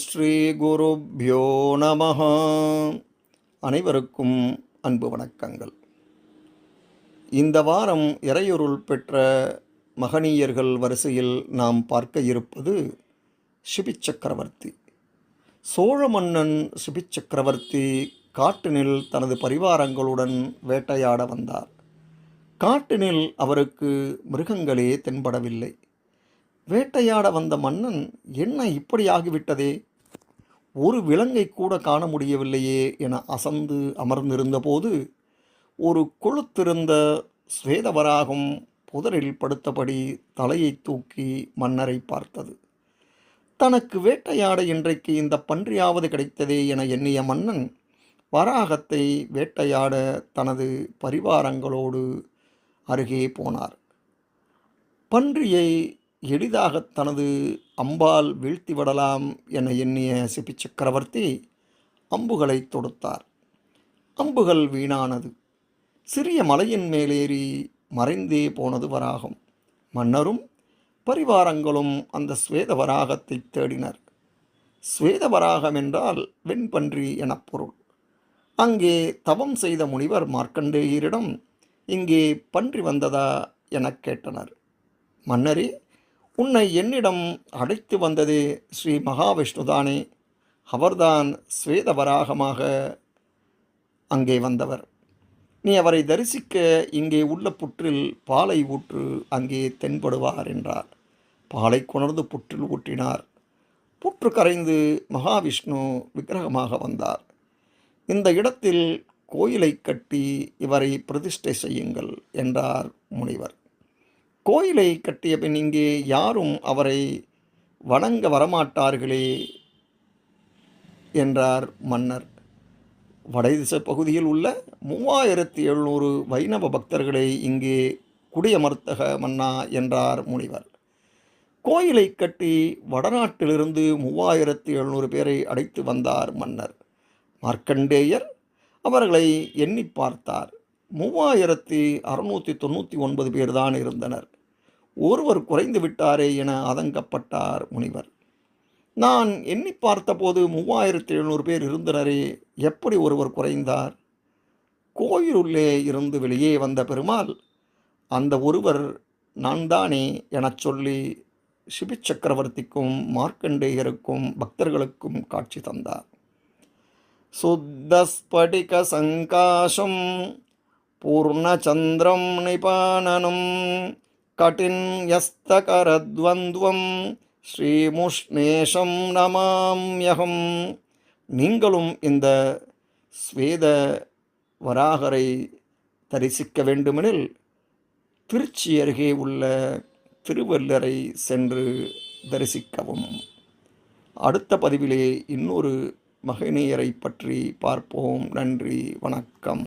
ஸ்ரீ குருப்யோ நமஹ. அனைவருக்கும் அன்பு வணக்கங்கள். இந்த வாரம் இறையொருள் பெற்ற மகனீயர்கள் வரிசையில் நாம் பார்க்க இருப்பது சிபிச்சக்கரவர்த்தி. சோழ மன்னன் சிபிச்சக்கரவர்த்தி காட்டினில் தனது பரிவாரங்களுடன் வேட்டையாட வந்தார். காட்டினில் அவருக்கு மிருகங்களே தென்படவில்லை. வேட்டையாட வந்த மன்னன், என்ன இப்படி ஆகிவிட்டதே, ஒரு விலங்கை கூட காண முடியவில்லையே என அசந்து அமர்ந்திருந்தபோது ஒரு கொழுத்திருந்த ஸ்வேதவராகம் புதரில் படுத்தபடி தலையை தூக்கி மன்னரை பார்த்தது. தனக்கு வேட்டையாட இன்றைக்கு இந்த பன்றியாவது கிடைத்ததே என எண்ணிய மன்னன் வராகத்தை வேட்டையாட தனது பரிவாரங்களோடு அருகே போனார். பன்றியை எளிதாக தனது அம்பால் வீழ்த்திவிடலாம் என எண்ணிய சிபிச்சக்கரவர்த்தி அம்புகளை தொடுத்தார். அம்புகள் வீணானது. சிறிய மலையின் மேலேறி மறைந்தே போனது வராகம். மன்னரும் பரிவாரங்களும் அந்த ஸ்வேதவராகத்தை தேடினர். ஸ்வேதவராகம் என்றால் வெண்பன்றி எனப் பொருள். அங்கே தவம் செய்த முனிவர் மார்க்கண்டேயரிடம் இங்கே பன்றி வந்ததா எனக் கேட்டனர். மன்னரே, உன்னை என்னிடம் அழைத்து வந்ததே ஸ்ரீ மகாவிஷ்ணுதானே. அவர்தான் ஸ்வேதவராகமாக அங்கே வந்தவர். நீ அவரை தரிசிக்க இங்கே உள்ள புற்றில் பாலை ஊற்று, அங்கே தென்படுவார் என்றார். பாலை கொணர்ந்து புற்றில் ஊற்றினார். புற்று கரைந்து மகாவிஷ்ணு விக்கிரகமாக வந்தார். இந்த இடத்தில் கோயிலை கட்டி இவரை பிரதிஷ்டை செய்யுங்கள் என்றார் முனிவர். கோயிலை கட்டிய பின் இங்கே யாரும் அவரை வணங்க வரமாட்டார்களே என்றார் மன்னர். வடதிச பகுதியில் உள்ள 3700 வைணவ பக்தர்களை இங்கே குடியமர்த்தக மன்னா என்றார் முனிவர். கோயிலை கட்டி வடநாட்டிலிருந்து 3700 பேரை அழைத்து வந்தார் மன்னர். மார்க்கண்டேயர் அவர்களை எண்ணி பார்த்தார். 3699 பேர்தான் இருந்தனர். ஒருவர் குறைந்து விட்டாரே என ஆதங்கப்பட்டார் முனிவர். நான் எண்ணி பார்த்தபோது 3700 பேர் இருந்தனரே, எப்படி ஒருவர் குறைந்தார்? கோயிலுள்ளே இருந்து வெளியே வந்த பெருமாள், அந்த ஒருவர் நான் தானே எனச் சொல்லி சிபிச்சக்கரவர்த்திக்கும் மார்க்கண்டேயருக்கும் பக்தர்களுக்கும் காட்சி தந்தார். சுத்தஸ்படிக சங்காசம் பூர்ணச்சந்திரம் நிபானனம் கடின்யஸ்தகரத்வந்த்வம் ஸ்ரீமுஷ்ணேஷம் நமாம்யகம். நீங்களும் இந்த ஸ்வேத வராகரை தரிசிக்க வேண்டுமெனில் திருச்சி அருகே உள்ள திருவள்ளரை சென்று தரிசிக்கவும். அடுத்த பதிவிலே இன்னொரு மகனீயரை பற்றி பார்ப்போம். நன்றி, வணக்கம்.